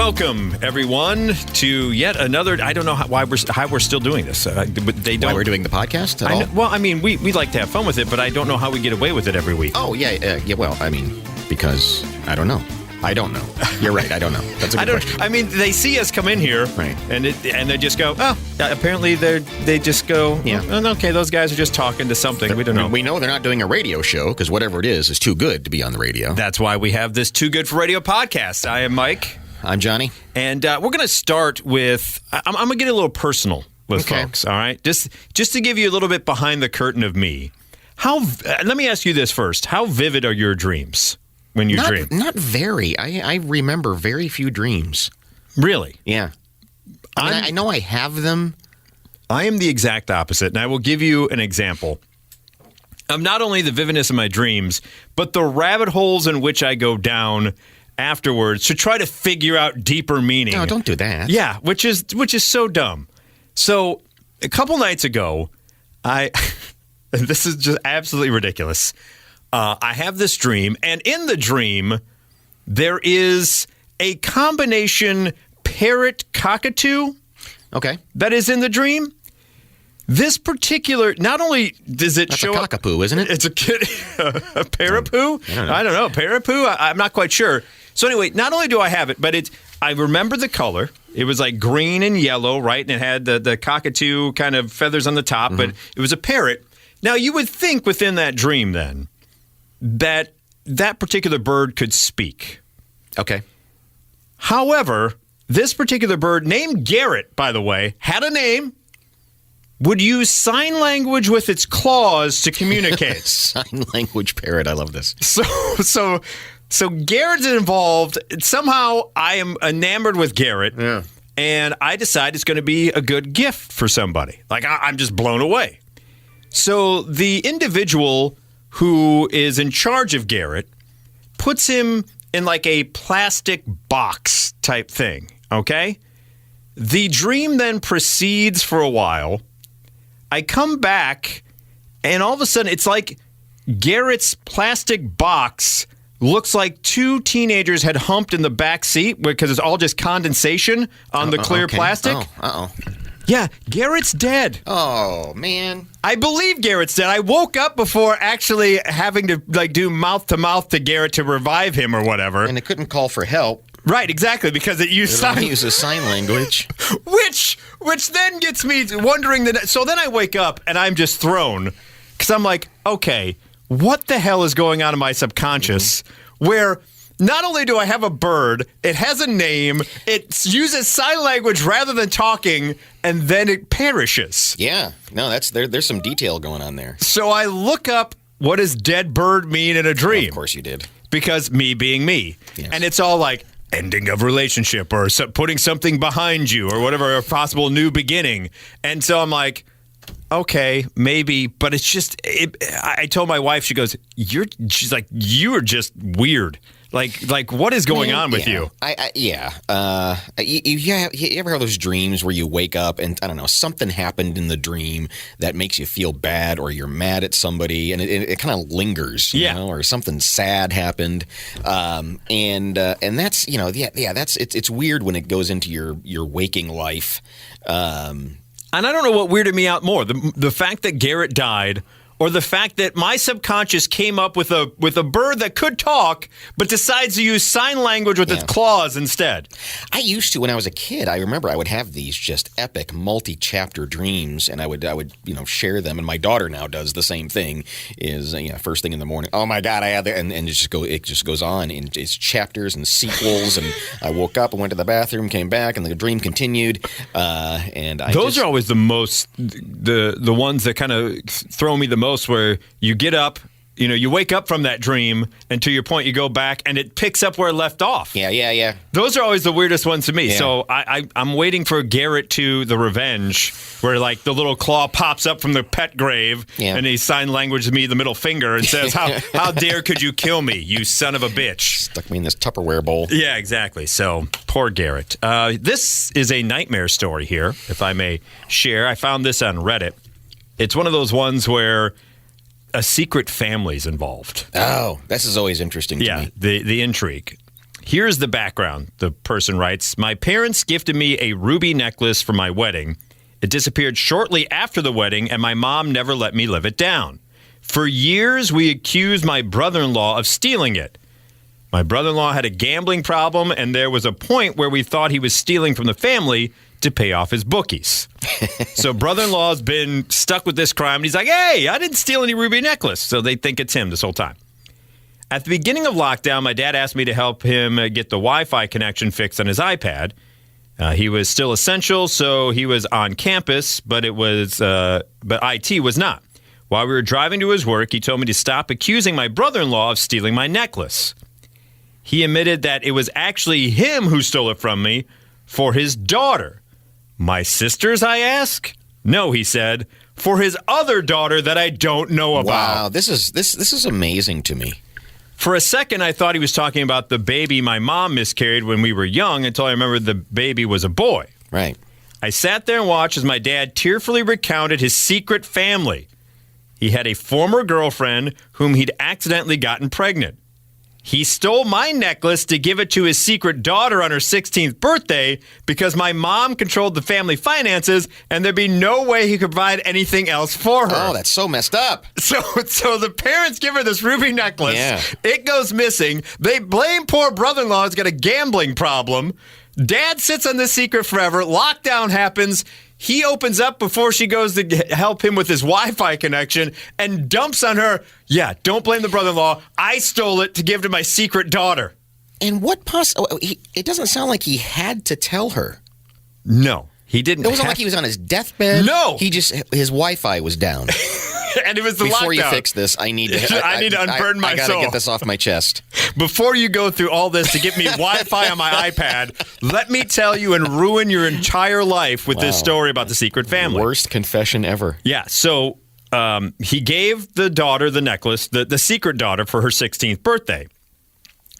welcome everyone to yet another. I don't know how we're still doing this. They don't. Why we're doing the podcast at all? Well, I mean, we like to have fun with it, but I don't know how we get away with it every week. Oh yeah. Well, I mean, because I don't know. You're right. I don't know. That's a good question. I mean, they see us come in here, right, and they just go, oh, apparently they just go, yeah, okay, those guys are just talking to something. We don't know. We know they're not doing a radio show because whatever it is too good to be on the radio. That's why we have this Too Good for Radio podcast. I am Mike. I'm Johnny. And we're going to start with, I'm going to get a little personal with folks, all right? Just to give you a little bit behind the curtain of me. Let me ask you this first. How vivid are your dreams? When you dream? Not very. I remember very few dreams. Really? Yeah. I know I have them. I am the exact opposite, and I will give you an example of not only the vividness of my dreams, but the rabbit holes in which I go down afterwards to try to figure out deeper meaning. No, don't do that. Yeah, which is so dumb. So a couple nights ago, this is just absolutely ridiculous. I have this dream, and in the dream, there is a combination parrot-cockatoo that is in the dream. This particular, not only does it show up... That's a cockapoo, isn't it? It's a parapoo? I don't know. Parapoo? I'm not quite sure. So anyway, not only do I have it, but I remember the color. It was like green and yellow, right? And it had the cockatoo kind of feathers on the top, but it was a parrot. Now, you would think within that dream then, that particular bird could speak. Okay. However, this particular bird, named Garrett, by the way, had a name, would use sign language with its claws to communicate. Sign language parrot. I love this. So Garrett's involved. Somehow I am enamored with Garrett. Yeah. And I decide it's going to be a good gift for somebody. Like, I'm just blown away. So the individual who is in charge of Garrett puts him in like a plastic box type thing, okay? The dream then proceeds for a while. I come back, and all of a sudden, it's like Garrett's plastic box looks like two teenagers had humped in the back seat because it's all just condensation on the clear plastic. Uh-oh. Yeah, Garrett's dead. Oh, man. I believe Garrett's dead. I woke up before actually having to do mouth-to-mouth to Garrett to revive him or whatever. And it couldn't call for help. Right, exactly, because it uses sign language. Which then gets me wondering. So then I wake up and I'm just thrown because I'm like, okay, what the hell is going on in my subconscious where not only do I have a bird, it has a name, it uses sign language rather than talking, and then it perishes. Yeah. No, there's some detail going on there. So I look up what does dead bird mean in a dream. Well, of course you did. Because me being me. Yes. And it's all like ending of relationship or putting something behind you or whatever, a possible new beginning. And so I'm like, okay, maybe, but it's just, I told my wife, she's like, you are just weird. Like, what is going on with you? You ever have those dreams where you wake up and, I don't know, something happened in the dream that makes you feel bad or you're mad at somebody and it kind of lingers, you know, or something sad happened. And that's, it's weird when it goes into your waking life. And I don't know what weirded me out more, the fact that Garrett died, or the fact that my subconscious came up with a bird that could talk, but decides to use sign language with its claws instead. I used to when I was a kid. I remember I would have these just epic multi-chapter dreams, and I would share them. And my daughter now does the same thing. Is first thing in the morning. Oh my God, I had that, and it just goes on in its chapters and sequels. And I woke up and went to the bathroom, came back, and the dream continued. Those are always the most the ones that kind of throw me the most. Where you get up, you wake up from that dream, and to your point, you go back, and it picks up where it left off. Yeah. Those are always the weirdest ones to me. Yeah. So I'm waiting for Garrett to the revenge, where like the little claw pops up from the pet grave, and he sign language to me the middle finger and says, "How dare could you kill me, you son of a bitch?" Stuck me in this Tupperware bowl. Yeah, exactly. So poor Garrett. This is a nightmare story here, if I may share. I found this on Reddit. It's one of those ones where a secret family's involved. Oh, this is always interesting to me. Yeah, the intrigue. Here's the background, the person writes. My parents gifted me a ruby necklace for my wedding. It disappeared shortly after the wedding, and my mom never let me live it down. For years, we accused my brother-in-law of stealing it. My brother-in-law had a gambling problem, and there was a point where we thought he was stealing from the family to pay off his bookies. So brother-in-law's been stuck with this crime, and he's like, hey, I didn't steal any ruby necklace. So they think it's him this whole time. At the beginning of lockdown, my dad asked me to help him get the Wi-Fi connection fixed on his iPad. He was still essential, so he was on campus, but IT was not. While we were driving to his work, he told me to stop accusing my brother-in-law of stealing my necklace. He admitted that it was actually him who stole it from me for his daughter. My sisters, I ask? No, he said, for his other daughter that I don't know about. Wow, this is amazing to me. For a second, I thought he was talking about the baby my mom miscarried when we were young until I remembered the baby was a boy. Right. I sat there and watched as my dad tearfully recounted his secret family. He had a former girlfriend whom he'd accidentally gotten pregnant. He stole my necklace to give it to his secret daughter on her 16th birthday because my mom controlled the family finances and there'd be no way he could provide anything else for her. Oh, that's so messed up. So the parents give her this ruby necklace. Yeah. It goes missing. They blame poor brother-in-law who's got a gambling problem. Dad sits on this secret forever. Lockdown happens. He opens up before she goes to help him with his Wi-Fi connection and dumps on her, yeah, don't blame the brother-in-law. I stole it to give to my secret daughter. And it doesn't sound like he had to tell her. No, he didn't. It wasn't like he was on his deathbed. No. His Wi-Fi was down. And it was the Before lockdown. you fix this, I need to unburden my I gotta soul. get this off my chest. Before you go through all this to get me Wi-Fi on my iPad, let me tell you and ruin your entire life with this story about the secret family. Worst confession ever. Yeah, so he gave the daughter the necklace, the secret daughter, for her 16th birthday,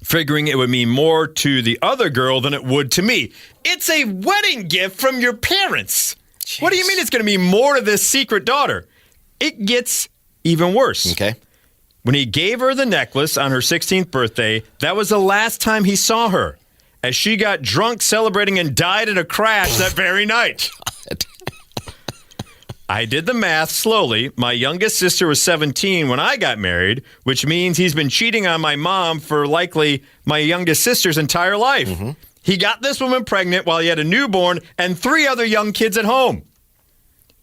figuring it would mean more to the other girl than it would to me. It's a wedding gift from your parents. Jeez. What do you mean it's going to mean more to this secret daughter? It gets even worse. Okay. When he gave her the necklace on her 16th birthday, that was the last time he saw her, as she got drunk celebrating and died in a crash that very night. I did the math slowly. My youngest sister was 17 when I got married, which means he's been cheating on my mom for likely my youngest sister's entire life. Mm-hmm. He got this woman pregnant while he had a newborn and 3 other young kids at home.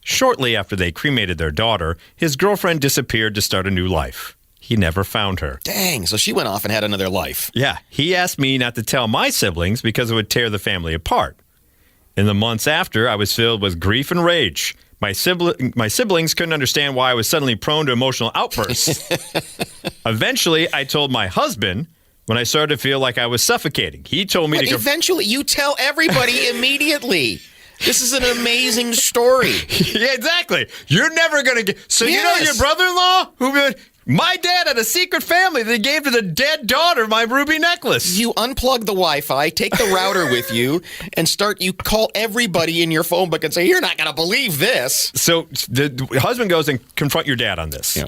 Shortly after they cremated their daughter, his girlfriend disappeared to start a new life. He never found her. Dang, so she went off and had another life. Yeah, he asked me not to tell my siblings because it would tear the family apart. In the months after, I was filled with grief and rage. My siblings couldn't understand why I was suddenly prone to emotional outbursts. Eventually, I told my husband when I started to feel like I was suffocating. He told me to go. Eventually, you tell everybody immediately. This is an amazing story. Yeah, exactly. You're never going to get... So you know your brother-in-law? My dad had a secret family that he gave to the dead daughter my ruby necklace. You unplug the Wi-Fi, take the router with you, and you call everybody in your phone book and say, you're not going to believe this. So the husband goes and confront your dad on this. Yeah.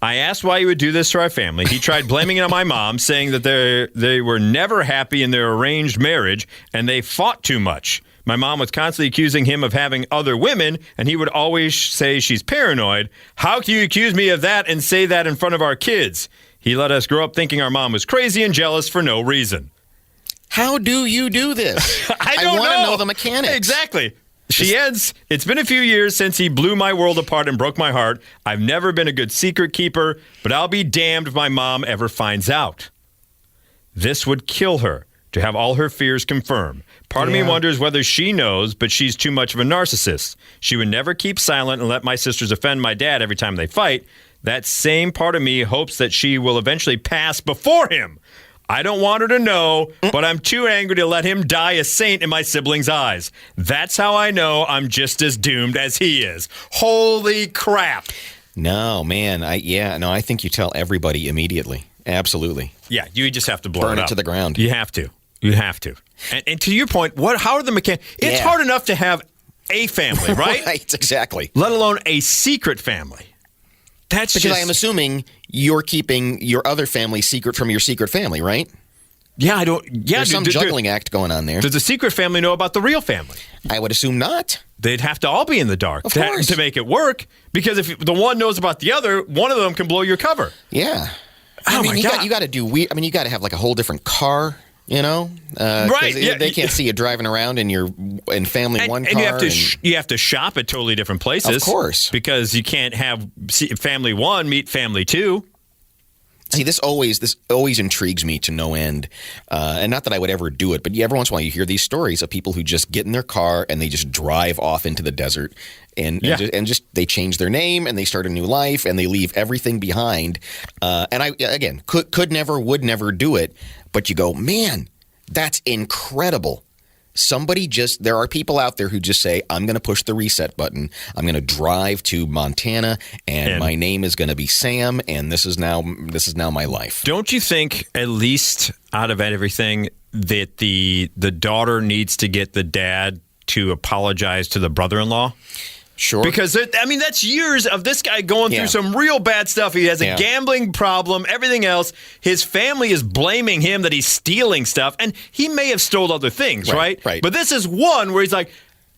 I asked why he would do this to our family. He tried blaming it on my mom, saying that they were never happy in their arranged marriage and they fought too much. My mom was constantly accusing him of having other women, and he would always say she's paranoid. How can you accuse me of that and say that in front of our kids? He let us grow up thinking our mom was crazy and jealous for no reason. How do you do this? I want to know the mechanics. Exactly. She ends, it's been a few years since he blew my world apart and broke my heart. I've never been a good secret keeper, but I'll be damned if my mom ever finds out. This would kill her, to have all her fears confirmed. Part of me wonders whether she knows, but she's too much of a narcissist. She would never keep silent and let my sisters offend my dad every time they fight. That same part of me hopes that she will eventually pass before him. I don't want her to know, but I'm too angry to let him die a saint in my siblings' eyes. That's how I know I'm just as doomed as he is. Holy crap. No, man. I think you tell everybody immediately. Absolutely. Yeah, you just have to burn it it up to the ground. You have to. You have to. And to your point, how are the mechanics? It's hard enough to have a family, right? Right, exactly. Let alone a secret family. That's because I am assuming you're keeping your other family secret from your secret family, right? Yeah, I don't. Yeah, There's some juggling act going on there. Does the secret family know about the real family? I would assume not. They'd have to all be in the dark to make it work. Because if the one knows about the other, one of them can blow your cover. Yeah. Oh my God. You got to do. You got to have like a whole different car. You know, right? Yeah, they can't see you driving around in family one car. And you have to shop at totally different places, of course, because you can't have family one meet family two. See, this always intrigues me to no end, and not that I would ever do it, but every once in a while you hear these stories of people who just get in their car and they just drive off into the desert, and just they change their name and they start a new life and they leave everything behind. And I again could never, would never do it, but you go, man, that's incredible. There are people out there who just say, I'm going to push the reset button. I'm going to drive to Montana and my name is going to be Sam. And this is now my life. Don't you think, at least out of everything, that the daughter needs to get the dad to apologize to the brother-in-law? Sure. Because, that's years of this guy going through some real bad stuff. He has a gambling problem, everything else. His family is blaming him that he's stealing stuff. And he may have stole other things, right? Right. But this is one where he's like,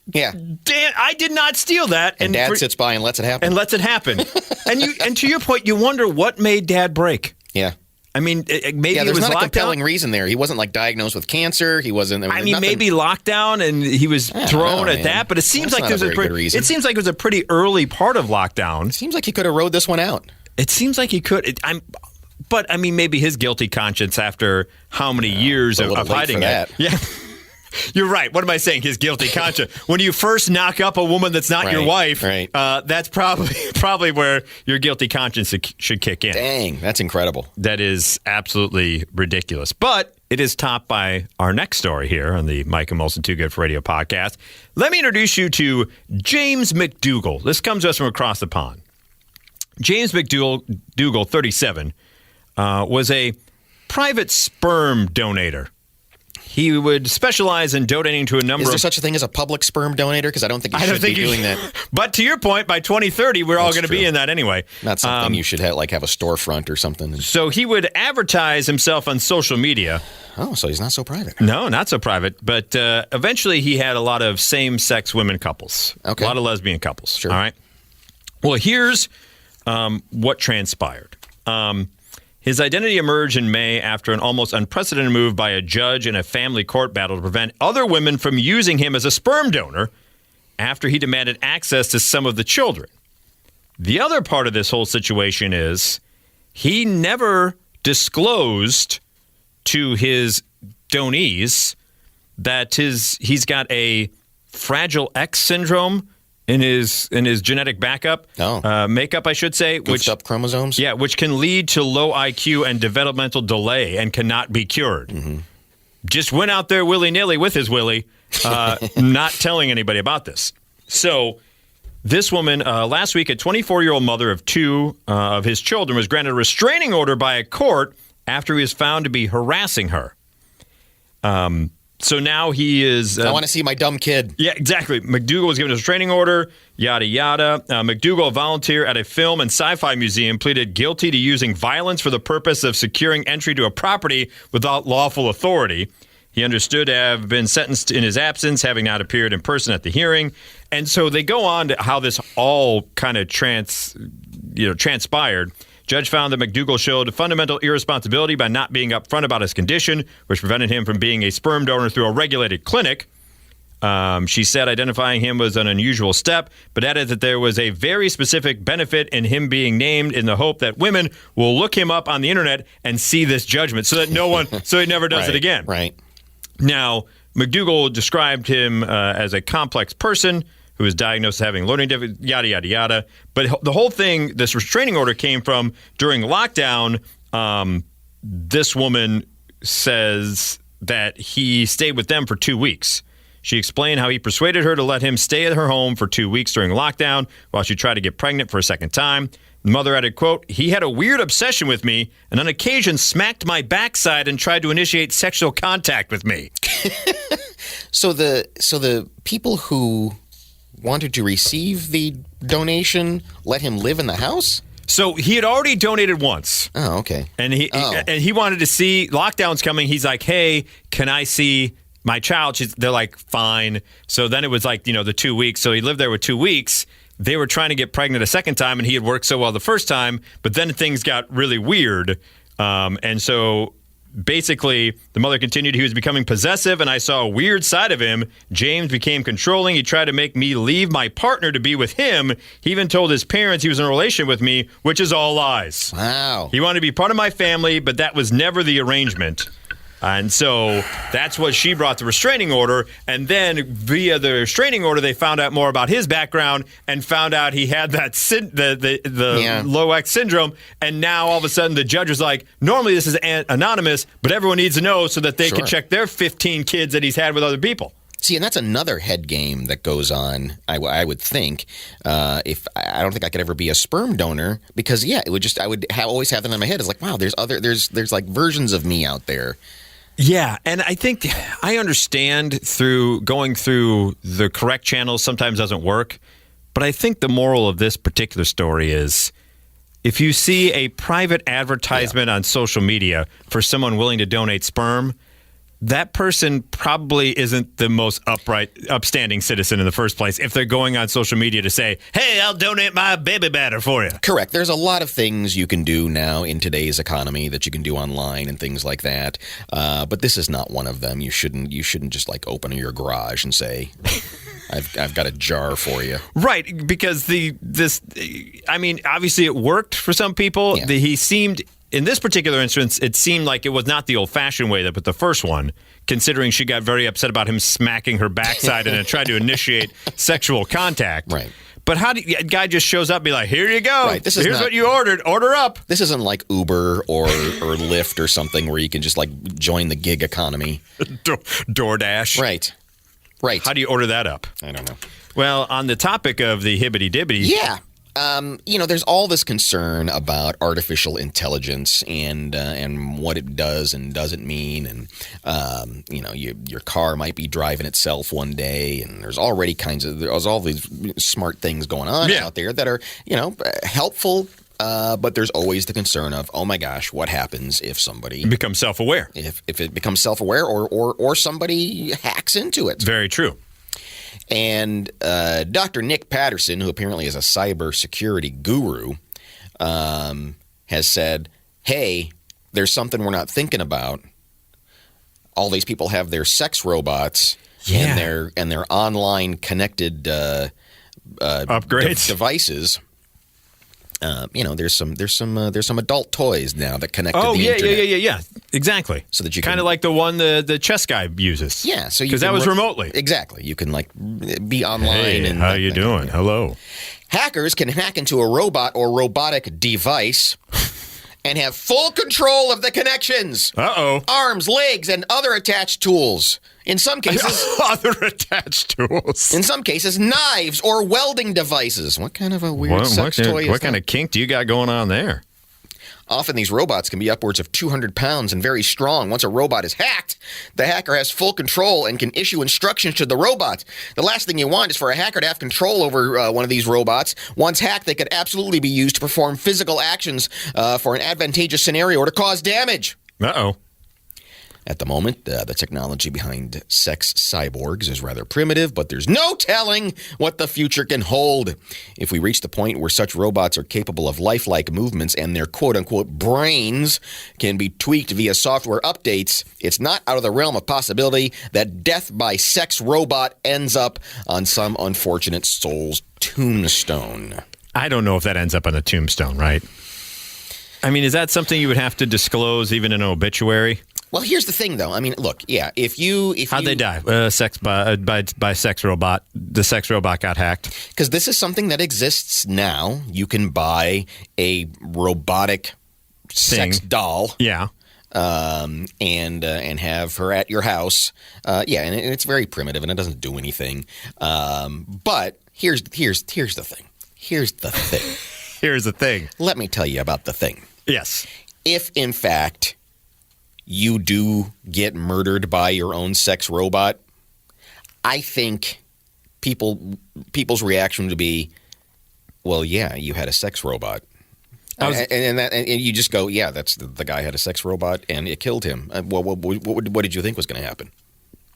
yeah, Dan, I did not steal that. And Dad sits by and lets it happen. And to your point, you wonder what made Dad break. Maybe Yeah. it was not lockdown. A compelling reason there. He wasn't like diagnosed with cancer. He wasn't. Maybe lockdown, and he was thrown at that. But it seems like there's it seems like it was a pretty early part of lockdown. It seems like he could have rode this one out. It seems like he could. But maybe his guilty conscience after how many years of hiding it. Yeah. You're right. What am I saying? His guilty conscience. When you first knock up a woman that's not your wife, that's probably where your guilty conscience should kick in. Dang, that's incredible. That is absolutely ridiculous. But it is topped by our next story here on the Mike and Molson Too Good for Radio podcast. Let me introduce you to James McDougal. This comes to us from across the pond. James McDougal, 37, was a private sperm donator. He would specialize in donating to a number of... Is there such a thing as a public sperm donator? Because I don't think you should be doing that. But to your point, by 2030, we're all going to be in that anyway. Not something you should have a storefront or something. So he would advertise himself on social media. Oh, so he's not so private. No, not so private. But eventually he had a lot of same-sex women couples. Okay. A lot of lesbian couples. Sure. All right. Well, here's what transpired. His identity emerged in May after an almost unprecedented move by a judge in a family court battle to prevent other women from using him as a sperm donor after he demanded access to some of the children. The other part of this whole situation is he never disclosed to his donees that he's got a Fragile X syndrome in his genetic makeup, I should say. Goofed up chromosomes? Yeah, which can lead to low IQ and developmental delay and cannot be cured. Mm-hmm. Just went out there willy-nilly with his willy, not telling anybody about this. So this woman, last week, a 24-year-old mother of two of his children was granted a restraining order by a court after he was found to be harassing her. So now he is... I want to see my dumb kid. Yeah, exactly. McDougal was given a restraining order, yada, yada. McDougal, a volunteer at a film and sci-fi museum, pleaded guilty to using violence for the purpose of securing entry to a property without lawful authority. He understood to have been sentenced in his absence, having not appeared in person at the hearing. And so they go on to how this all kind of transpired. Judge found that McDougal showed fundamental irresponsibility by not being upfront about his condition, which prevented him from being a sperm donor through a regulated clinic. She said identifying him was an unusual step, but added that there was a very specific benefit in him being named in the hope that women will look him up on the internet and see this judgment so that so he never does it again. Right. Now, McDougal described him as a complex person who was diagnosed as having learning difficulties, yada, yada, yada. But the whole thing, this restraining order came from during lockdown. This woman says that he stayed with them for 2 weeks. She explained how he persuaded her to let him stay at her home for 2 weeks during lockdown while she tried to get pregnant for a second time. The mother added, quote, "He had a weird obsession with me and on occasion smacked my backside and tried to initiate sexual contact with me." So the people who wanted to receive the donation let him live in the house? So he had already donated once. Oh, okay. And he wanted to see, lockdown's coming. He's like, hey, can I see my child? They're like, fine. So then it was like, the 2 weeks. So he lived there with 2 weeks. They were trying to get pregnant a second time, and he had worked so well the first time. But then things got really weird. And so basically, the mother continued, he was becoming possessive, and I saw a weird side of him. James became controlling. He tried to make me leave my partner to be with him. He even told his parents he was in a relationship with me, which is all lies. Wow. He wanted to be part of my family, but that was never the arrangement. And so that's what she brought the restraining order. And then via the restraining order, they found out more about his background and found out he had that low X syndrome. And now all of a sudden the judge was like, normally this is anonymous, but everyone needs to know so that they can check their 15 kids that he's had with other people. See, and that's another head game that goes on. I would think if I don't think I could ever be a sperm donor because it would just I would always have them in my head. It's like, wow, there's like versions of me out there. Yeah, and I think I understand going through the correct channels sometimes doesn't work, but I think the moral of this particular story is if you see a private advertisement on social media for someone willing to donate sperm, that person probably isn't the most upstanding citizen in the first place if they're going on social media to say, hey, I'll donate my baby batter for you. Correct. There's a lot of things you can do now in today's economy that you can do online and things like that. But this is not one of them. You shouldn't just like open your garage and say, I've got a jar for you. Right. Because obviously it worked for some people. Yeah. He seemed... In this particular instance, it seemed like it was not the old-fashioned way with the first one, considering she got very upset about him smacking her backside and tried to initiate sexual contact. Right. But a guy just shows up and be like, here you go. Right. Here's what you ordered. Order up. This isn't like Uber or Lyft or something where you can just like join the gig economy. DoorDash. Right. How do you order that up? I don't know. Well, on the topic of the hibbity-dibbity. Yeah. There's all this concern about artificial intelligence and what it does and doesn't mean. And, your car might be driving itself one day. And there's all these smart things going on out there that are, helpful. But there's always the concern of, oh, my gosh, what happens if somebody becomes self-aware? If it becomes self-aware or somebody hacks into it. Very true. And Dr. Nick Patterson, who apparently is a cybersecurity guru, has said, hey, there's something we're not thinking about. All these people have their sex robots and their online connected upgrades devices. There's some adult toys now that connect to the internet. Yeah. Exactly. So that you kind of like the one the chess guy uses. Yeah, so because that was remotely. Exactly. You can be online. Hey, and how you doing? Hello. Hackers can hack into a robot or robotic device and have full control of the connections. Uh-oh. Arms, legs, and other attached tools. In some cases, other attached tools. In some cases, knives or welding devices. What kind of a weird sex toy is that? What kind of kink do you got going on there? Often these robots can be upwards of 200 pounds and very strong. Once a robot is hacked, the hacker has full control and can issue instructions to the robot. The last thing you want is for a hacker to have control over one of these robots. Once hacked, they could absolutely be used to perform physical actions for an advantageous scenario or to cause damage. Uh-oh. At the moment, the technology behind sex cyborgs is rather primitive, but there's no telling what the future can hold. If we reach the point where such robots are capable of lifelike movements and their quote-unquote brains can be tweaked via software updates, it's not out of the realm of possibility that death by sex robot ends up on some unfortunate soul's tombstone. I don't know if that ends up on a tombstone, right? I mean, is that something you would have to disclose even in an obituary? Well, here's the thing, though. I mean, look, if how'd they die? Sex by sex robot. The sex robot got hacked. Because this is something that exists now. You can buy a robotic sex doll. Yeah. And have her at your house. And it's very primitive and it doesn't do anything. But here's the thing. Here's the thing. Here's the thing. Let me tell you about the thing. Yes. If, in fact, you do get murdered by your own sex robot, I think people's reaction would be, well, yeah, you had a sex robot. And you just go, yeah, that's the guy had a sex robot and it killed him. What did you think was going to happen?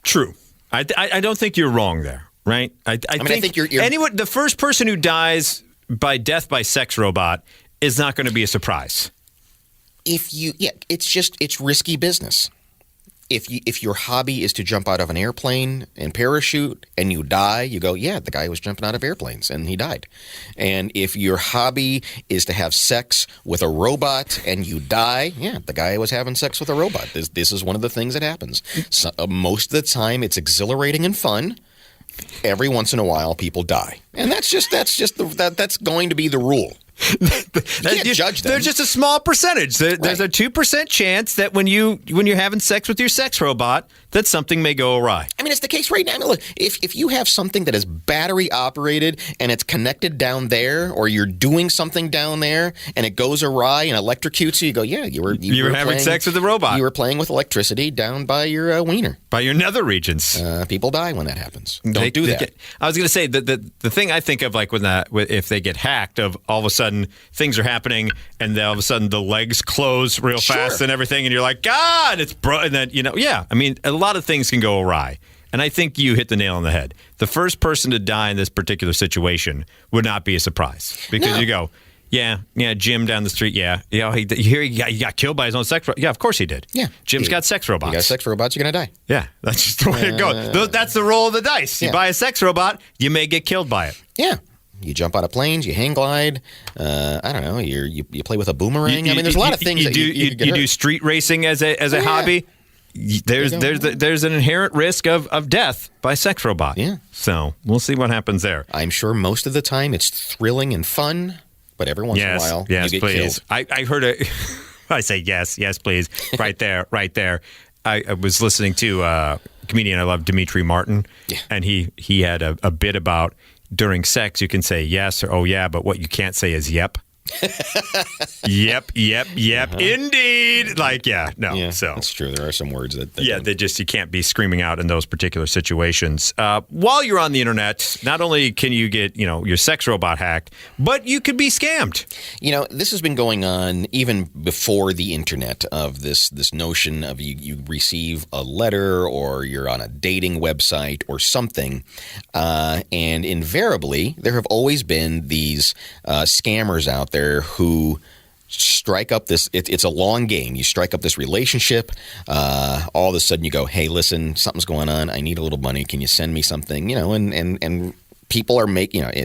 True. I don't think you're wrong there, right? I think you're anyone, the first person who dies by death by sex robot is not going to be a surprise. It's risky business. If your hobby is to jump out of an airplane and parachute and you die, you go, yeah, the guy was jumping out of airplanes and he died. And if your hobby is to have sex with a robot and you die, yeah, the guy was having sex with a robot. This is one of the things that happens. So, most of the time, it's exhilarating and fun. Every once in a while, people die, and that's going to be the rule. You can't judge them. There's just a small percentage. There's a 2% chance that when you're having sex with your sex robot, that something may go awry. I mean, it's the case right now. I mean, look, if you have something that is battery operated and it's connected down there, or you're doing something down there and it goes awry and electrocutes you, you go, yeah, you were having sex with the robot. You were playing with electricity down by your wiener, by your nether regions. People die when that happens. Don't do that. I was going to say the thing I think of, like if they get hacked, of all of a sudden things are happening and then all of a sudden the legs close real fast and everything, and you're like, God, it's and then yeah. I mean, a lot of things can go awry. And I think you hit the nail on the head. The first person to die in this particular situation would not be a surprise, because you go, yeah, Jim down the street, he got killed by his own sex robot. Yeah, of course he did. Yeah, Jim's got sex robots. You got sex robots, you're gonna die. Yeah, that's just the way it goes. That's the roll of the dice. You buy a sex robot, you may get killed by it. Yeah. You jump out of planes, you hang glide. I don't know. You play with a boomerang. I mean, there's a lot of things you do street racing as a hobby. There's an inherent risk of death by sex robot. Yeah. So we'll see what happens there. I'm sure most of the time it's thrilling and fun, but every once in a while you get killed. I heard I say yes, please. Right there. I was listening to a comedian I love, Dimitri Martin, and he had a bit about, during sex, you can say yes or oh yeah, but what you can't say is yep. Yep, indeed. Like, so that's true. There are some words that you can't be screaming out in those particular situations. While you're on the internet, not only can you get your sex robot hacked, but you could be scammed. This has been going on even before the internet, of this notion of you receive a letter or you're on a dating website or something, and invariably there have always been these scammers out there who strike up this, it's a long game. You strike up this relationship. All of a sudden you go, hey, listen, something's going on. I need a little money. Can you send me something? And people are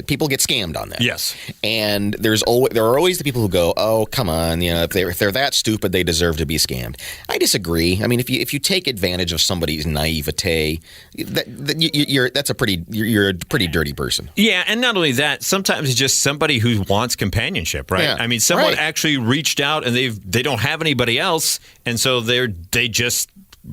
people get scammed on that. Yes. And there are always the people who go, oh, come on, if they're that stupid, they deserve to be scammed. I disagree. I mean, if you take advantage of somebody's naivete, you're a pretty dirty person. Yeah, and not only that, sometimes it's just somebody who wants companionship, right? Yeah, I mean, someone actually reached out and they don't have anybody else, and so they just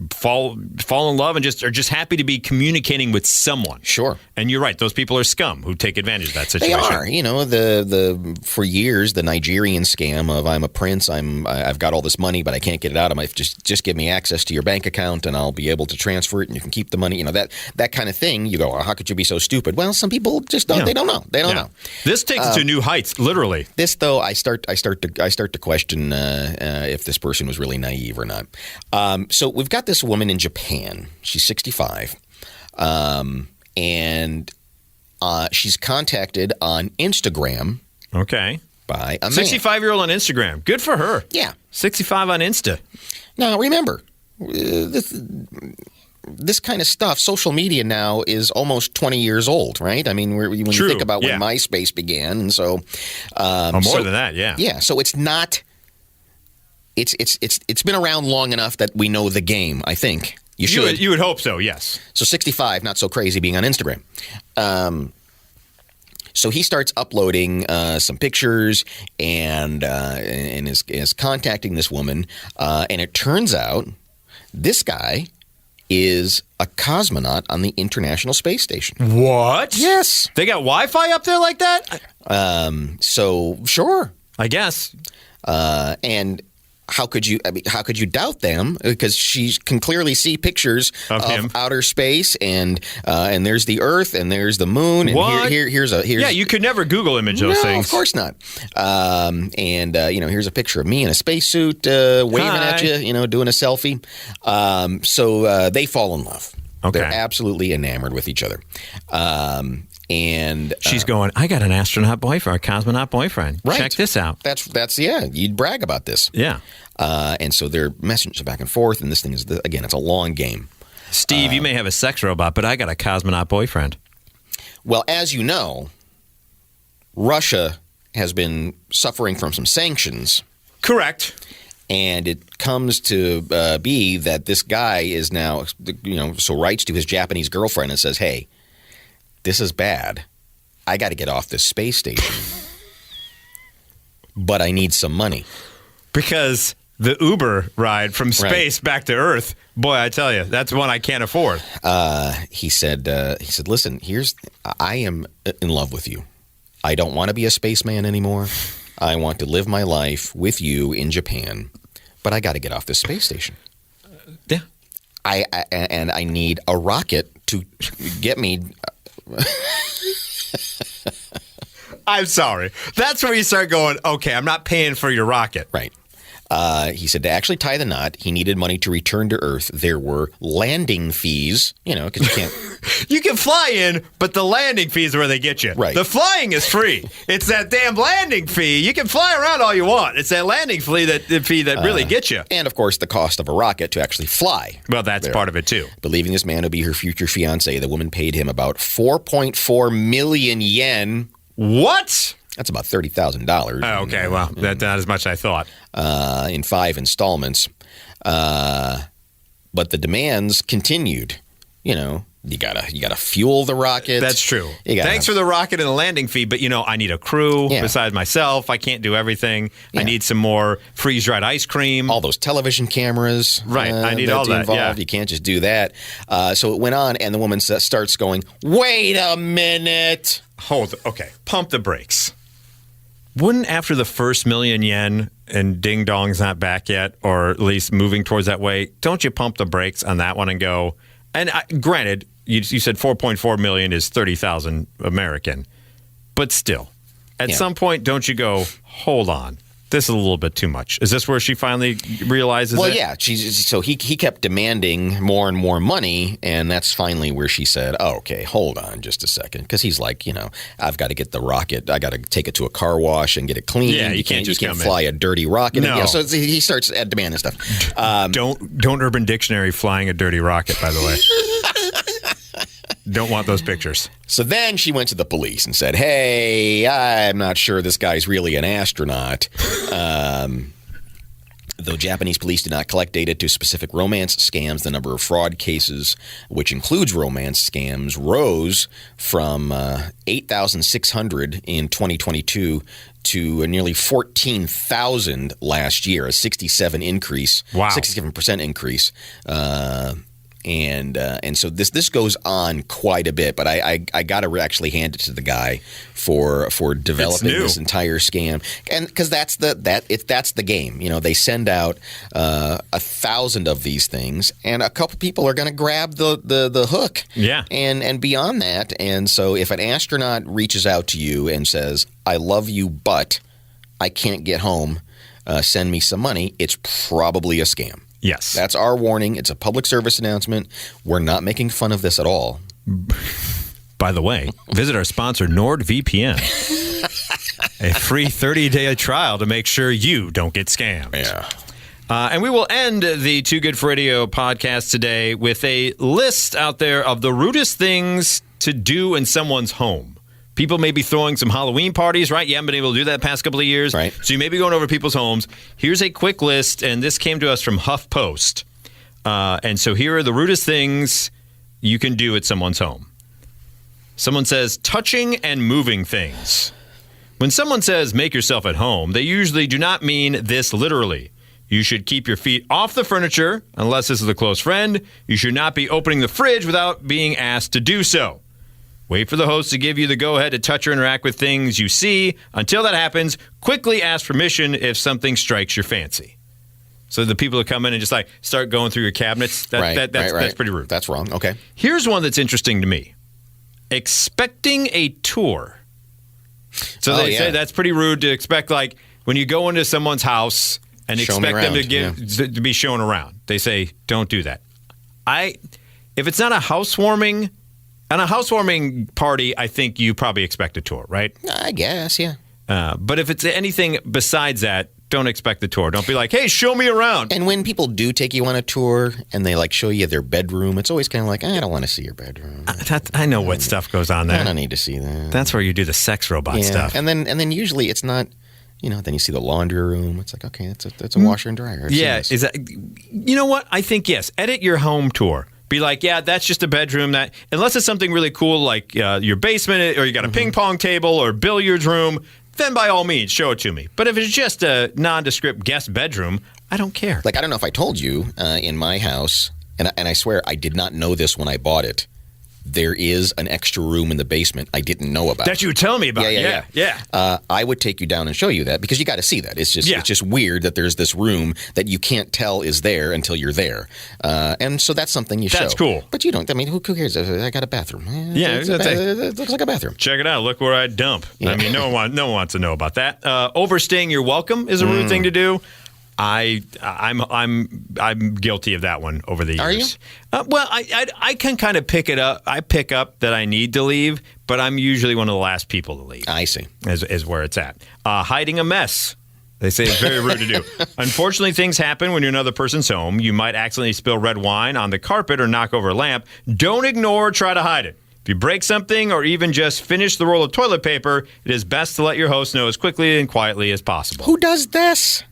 fall in love and are just happy to be communicating with someone. Sure. And you're right; those people are scum who take advantage of that situation. They are. For years, the Nigerian scam of I'm a prince, I've got all this money, but I can't get it out of my. Just give me access to your bank account, and I'll be able to transfer it, and you can keep the money. That kind of thing. You go, how could you be so stupid? Well, some people just don't. Yeah. They don't know. They don't know. This takes it to new heights, literally. This, though, I start to question if this person was really naive or not. So we've got this woman in Japan. She's 65. And she's contacted on Instagram. Okay. By a man. 65-year-old on Instagram. Good for her. Yeah. 65 on Insta. Now, remember, this kind of stuff, social media now is almost 20 years old, right? I mean, when you think about when MySpace began, and so more than that, yeah. Yeah, so it's not. It's been around long enough that we know the game, I think. You would hope so, yes. So 65, not so crazy being on Instagram. So he starts uploading some pictures and is contacting this woman. And it turns out this guy is a cosmonaut on the International Space Station. What? Yes. They got Wi-Fi up there like that? So, sure. I guess. And how could you doubt them? Because she can clearly see pictures of outer space, and there's the Earth, and there's the moon, and What? here's you could never Google image those things. Of course not. Here's a picture of me in a spacesuit waving at you, doing a selfie. So they fall in love. Okay. They're absolutely enamored with each other. And she's going, I got an astronaut boyfriend, a cosmonaut boyfriend. Right. Check this out. That's you'd brag about this. Yeah. And so they're messaging back and forth, and this thing is, again, it's a long game. Steve, you may have a sex robot, but I got a cosmonaut boyfriend. Well, as you know, Russia has been suffering from some sanctions. Correct. And it comes to be that this guy is now, so writes to his Japanese girlfriend and says, hey, this is bad. I got to get off this space station. But I need some money. Because the Uber ride from space back to Earth, boy, I tell you, that's one I can't afford. He said, listen, I am in love with you. I don't want to be a spaceman anymore. I want to live my life with you in Japan, but I got to get off this space station. Yeah. I need a rocket to get me. I'm sorry. That's where you start going, okay, I'm not paying for your rocket. Right. He said to actually tie the knot, he needed money to return to Earth. There were landing fees, because you can't. You can fly in, but the landing fees are where they get you. Right. The flying is free. It's that damn landing fee. You can fly around all you want. It's that landing fee that really gets you. And, of course, the cost of a rocket to actually fly. Well, that's part of it, too. Believing this man to be her future fiancé, the woman paid him about 4.4 million yen. What? That's about $30,000. Oh, okay, well, that's not as much as I thought. In 5 installments. But the demands continued. You gotta fuel the rocket. That's true. Thanks for the rocket and the landing fee, but I need a crew besides myself. I can't do everything. Yeah. I need some more freeze-dried ice cream. All those television cameras. Right, I need all that. Involved. Yeah. You can't just do that. So it went on, and the woman starts going, wait a minute. Okay, pump the brakes. Wouldn't after the first million yen and ding dong's not back yet, or at least moving towards that way, don't you pump the brakes on that one and go, and granted, you said 4.4 million is 30,000 American, but still, at some point, don't you go, hold on, this is a little bit too much. Is this where she finally realizes Well, yeah. So he kept demanding more and more money, and that's finally where she said, oh, okay, hold on just a second. Because he's like, I've got to get the rocket. I got to take it to a car wash and get it cleaned. Yeah, you can't fly a dirty rocket. No. And, so he starts demanding stuff. Don't Urban Dictionary flying a dirty rocket, by the way. Don't want those pictures. So then she went to the police and said, hey, I'm not sure this guy's really an astronaut. Though Japanese police did not collect data to specific romance scams, the number of fraud cases, which includes romance scams, rose from 8,600 in 2022 to nearly 14,000 last year, a 67% increase. Wow. 67% increase. And so this goes on quite a bit, but I got to actually hand it to the guy for developing this entire scam, and because that's the game. They send out 1,000 of these things, and a couple people are going to grab the hook. Yeah, and beyond that, and so if an astronaut reaches out to you and says, "I love you, but I can't get home. Send me some money," it's probably a scam. Yes. That's our warning. It's a public service announcement. We're not making fun of this at all. By the way, visit our sponsor, NordVPN. A free 30-day trial to make sure you don't get scammed. Yeah. And we will end the Too Good for Radio podcast today with a list out there of the rudest things to do in someone's home. People may be throwing some Halloween parties, right? You haven't been able to do that the past couple of years. Right. So you may be going over people's homes. Here's a quick list, and this came to us from HuffPost. And so here are the rudest things you can do at someone's home. Someone says, touching and moving things. When someone says, make yourself at home, they usually do not mean this literally. You should keep your feet off the furniture, unless this is a close friend. You should not be opening the fridge without being asked to do so. Wait for the host to give you the go-ahead to touch or interact with things you see. Until that happens, quickly ask permission if something strikes your fancy. So the people who come in and just like start going through your cabinets, that's pretty rude. That's wrong. Okay. Here's one that's interesting to me. Expecting a tour. So they say that's pretty rude to expect, like, when you go into someone's house and expect them to be shown around. They say, don't do that. If it's not a housewarming, on a housewarming party, I think you probably expect a tour, right? I guess, yeah. But if it's anything besides that, don't expect the tour. Don't be like, hey, show me around. And when people do take you on a tour and they like show you their bedroom, it's always kind of like, I don't want to see your bedroom. I know what stuff goes on there. I don't need to see that. That's where you do the sex robot stuff. And then usually it's not, then you see the laundry room. It's like, okay, that's a washer and dryer. Is that, you know what? I think, yes. Edit your home tour. Be like, yeah, that's just a bedroom. That unless it's something really cool like your basement or you got a ping pong table or billiards room, then by all means, show it to me. But if it's just a nondescript guest bedroom, I don't care. Like, I don't know if I told you in my house, and I swear I did not know this when I bought it, there is an extra room in the basement I didn't know about. That you were telling me about. Yeah. I would take you down and show you that because you got to see that. It's just weird that there's this room that you can't tell is there until you're there. And so that's something you show. That's cool. But you don't. I mean, who cares? I got a bathroom. It looks like a bathroom. Check it out. Look where I dump. Yeah. I mean, no one wants to know about that. Overstaying your welcome is a rude thing to do. I'm guilty of that one over the years. Are you? Well, I can kind of pick it up. I pick up that I need to leave, but I'm usually one of the last people to leave. I see. Is where it's at. Hiding a mess. They say it's very rude to do. Unfortunately, things happen when you're in another person's home. You might accidentally spill red wine on the carpet or knock over a lamp. Don't ignore or try to hide it. If you break something or even just finish the roll of toilet paper, it is best to let your host know as quickly and quietly as possible. Who does this?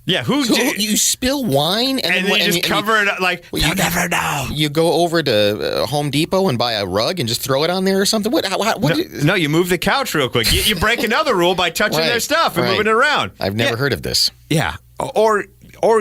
Yeah, you spill wine and then you just cover it up like you'll never know. You go over to Home Depot and buy a rug and just throw it on there or something. No, you move the couch real quick. You break another rule by touching their stuff and moving it around. I've never heard of this. Yeah, or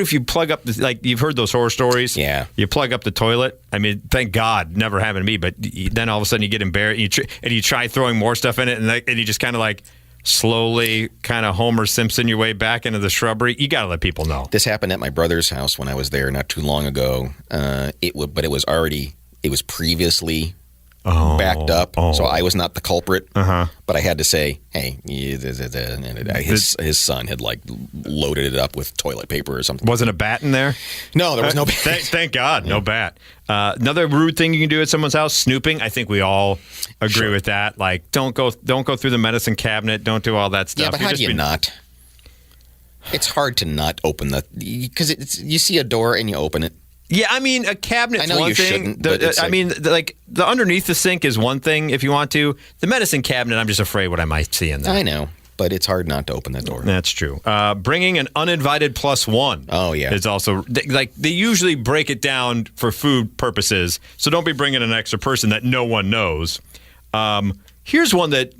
if you plug up like you've heard those horror stories. Yeah, you plug up the toilet. I mean, thank God, never happened to me. But then all of a sudden you get embarrassed and you try throwing more stuff in it and you just kind of like. Slowly kind of Homer Simpson your way back into the shrubbery. You got to let people know. This happened at my brother's house when I was there not too long ago. It was previously backed up, so I was not the culprit. But I had to say, hey, his son had like loaded it up with toilet paper or something. Wasn't a bat in there? No, there was no bat. Thank God, no bat. Another rude thing you can do at someone's house, snooping. I think we all agree with that. Like, don't go through the medicine cabinet. Don't do all that stuff. Yeah, but how do you not? It's hard to not open because you see a door and you open it. Yeah, I mean, a cabinet's I know one you thing. Shouldn't, the underneath the sink is one thing if you want to. The medicine cabinet, I'm just afraid what I might see in there. I know, but it's hard not to open that door. That's true. Bringing an uninvited +1. Oh, yeah. It's also, they usually break it down for food purposes, so don't be bringing an extra person that no one knows. Here's one that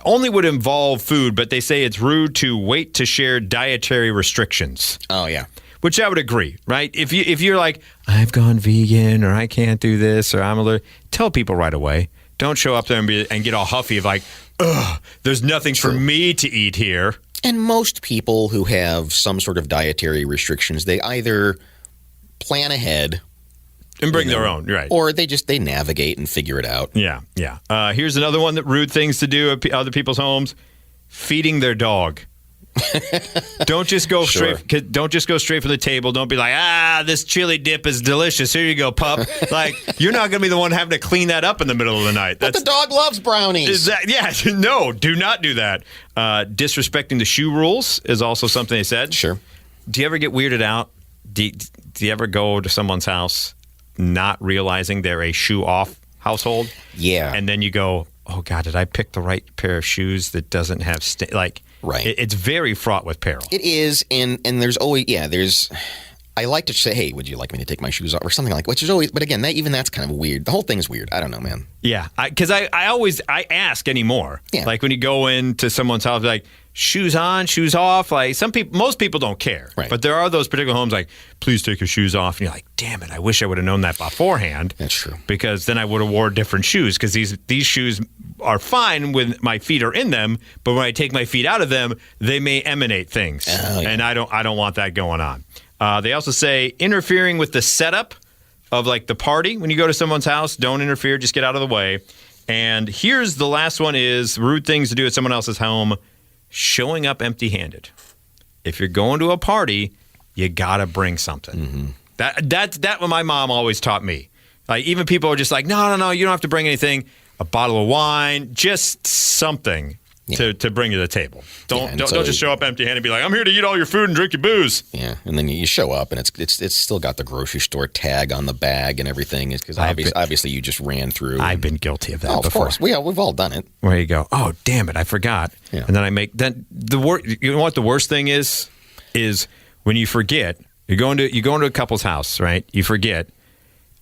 only would involve food, but they say it's rude to wait to share dietary restrictions. Oh, yeah. Which I would agree, right? If you're like, I've gone vegan or I can't do this or I'm allergic, tell people right away. Don't show up there and get all huffy of like, ugh, there's nothing for me to eat here. And most people who have some sort of dietary restrictions, they either plan ahead and bring their own, right? Or they navigate and figure it out. Yeah. Here's another one that rude things to do at other people's homes: feeding their dog. Don't just go straight. Don't just go straight for the table. Don't be like, this chili dip is delicious. Here you go, pup. Like, you're not going to be the one having to clean that up in the middle of the night. But the dog loves brownies. No, do not do that. Disrespecting the shoe rules is also something they said. Sure. Do you ever get weirded out? Do you ever go to someone's house not realizing they're a shoe off household? Yeah. And then you go, oh God, did I pick the right pair of shoes that doesn't have Right. It's very fraught with peril. It is, and there's always I like to say, hey, would you like me to take my shoes off or something like, which is always, but again, even that's kind of weird. The whole thing is weird. I don't know, man. Yeah, because I always ask anymore. Yeah. Like when you go into someone's house, like shoes on, shoes off. Like most people don't care. Right. But there are those particular homes like, please take your shoes off. And you're like, damn it, I wish I would have known that beforehand. That's true. Because then I would have wore different shoes because these shoes are fine when my feet are in them, but when I take my feet out of them, they may emanate things. Oh, yeah. And I don't want that going on. They also say interfering with the setup of like the party. When you go to someone's house, don't interfere, just get out of the way. And here's the last one is rude things to do at someone else's home, showing up empty-handed. If you're going to a party, you got to bring something. Mm-hmm. That's what my mom always taught me. Like even people are just like, no, you don't have to bring anything. A bottle of wine, just something to bring to the table. Don't just show up empty-handed and be like, I'm here to eat all your food and drink your booze. Yeah, and then you show up and it's still got the grocery store tag on the bag and everything. Because obviously you just ran through. I've been guilty of that before. Of course, we've all done it. Where you go, oh damn it, I forgot. Yeah. And then I make then you know what the worst thing is when you forget. You go into a couple's house, right? You forget.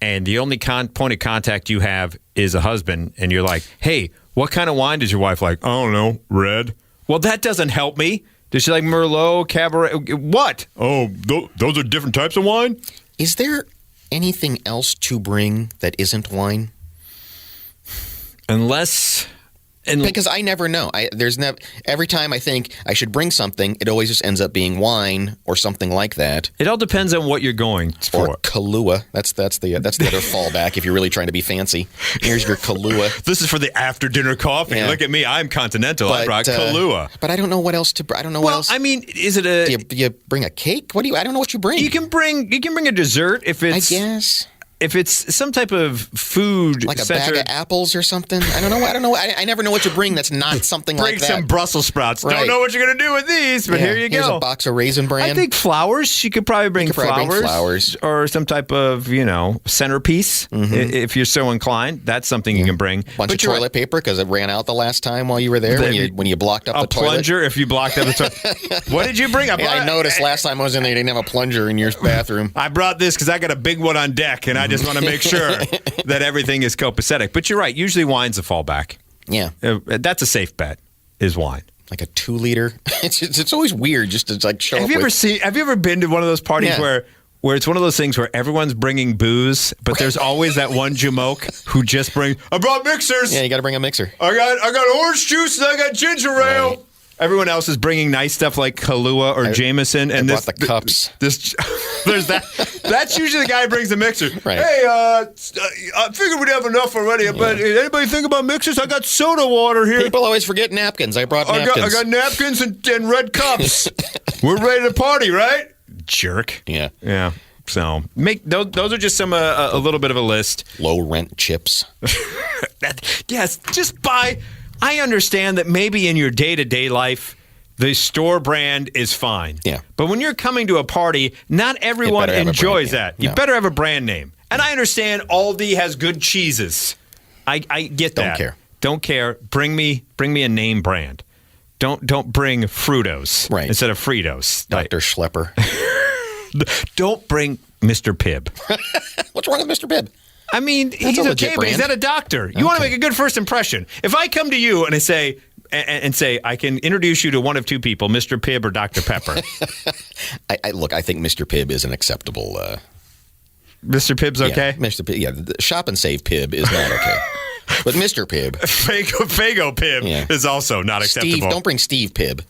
And the only point of contact you have is a husband, and you're like, hey, what kind of wine does your wife like? I don't know, red. Well, that doesn't help me. Does she like Merlot, Cabernet? What? Oh, those are different types of wine? Is there anything else to bring that isn't wine? Because I never know. Every time I think I should bring something, it always just ends up being wine or something like that. It all depends on what you're going for. Or Kahlua. That's the other fallback if you're really trying to be fancy. Here's your Kahlua. This is for the after dinner coffee. Yeah. Look at me, I'm continental. I brought Kahlua. But I don't know what else to. I don't know what else. I mean, is it a? Do you bring a cake? I don't know what you bring. You can bring a dessert if it's. I guess. If it's some type of food, like a bag of apples or something, I don't know. I never know what to bring. That's not something like that. Bring some Brussels sprouts. Right. Don't know what you're gonna do with these, but here you go. Here's a box of Raisin Bran. I think flowers. You could probably bring flowers, or some type of centerpiece if you're so inclined. That's something you can bring. Bunch of toilet paper because it ran out the last time while you were there when you blocked up the toilet. A plunger if you blocked up the toilet. What did you bring? I noticed last time I was in there, you didn't have a plunger in your bathroom. I brought this because I got a big one on deck, and I just want to make sure that everything is copacetic. But you're right. Usually wine's a fallback. Yeah. That's a safe bet, is wine. Like a 2-liter. It's always weird just to like show up. Have you ever been to one of those parties where it's one of those things where everyone's bringing booze, but there's always that one jamoke who just brings, I brought mixers. Yeah, you got to bring a mixer. I got orange juice and I got ginger ale. Right. Everyone else is bringing nice stuff like Kahlua or Jameson, and brought the cups. There's that. That's usually the guy who brings the mixer. Right. Hey, I figured we'd have enough already, but anybody think about mixers? I got soda water here. People always forget napkins. I brought napkins. I got napkins and red cups. We're ready to party, right? Jerk. Yeah. Yeah. So those are just some a little bit of a list. Low rent chips. Yes, just buy. I understand that maybe in your day-to-day life, the store brand is fine. Yeah. But when you're coming to a party, not everyone enjoys that. You better have a brand name. And I understand Aldi has good cheeses. I get that. Don't care. Bring me a name brand. Don't bring Fruitos instead of Fritos. Dr. Schlepper. Don't bring Mr. Pibb. What's wrong with Mr. Pibb? I mean, he's okay, but he's not a doctor. You want to make a good first impression. If I come to you and I say, I can introduce you to one of two people, Mr. Pibb or Dr. Pepper. I think Mr. Pibb is an acceptable. Mr. Pibb's okay? Mr. Pibb, the Shop and Save Pibb is not okay. But Mr. Pibb. Fago Pibb is also not acceptable. Don't bring Steve Pibb.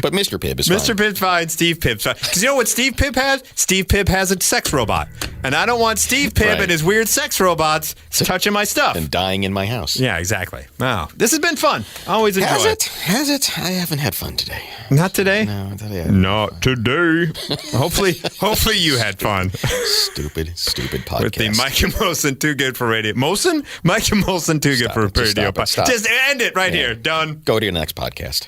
But Mr. Pibb is fine. Mr. Pibb's fine. Steve Pibb's fine. Because you know what Steve Pibb has? Steve Pibb has a sex robot. And I don't want Steve Pibb and his weird sex robots touching my stuff. And dying in my house. Yeah, exactly. Wow. This has been fun. Always enjoy it. Has it? I haven't had fun today. Not today? No, today. Not today. Hopefully you had fun. Stupid podcast. With the Mike and Molson Too Good for Radio. Molson? Mike and Molson Too Good for Radio. Just end it right here. Done. Go to your next podcast.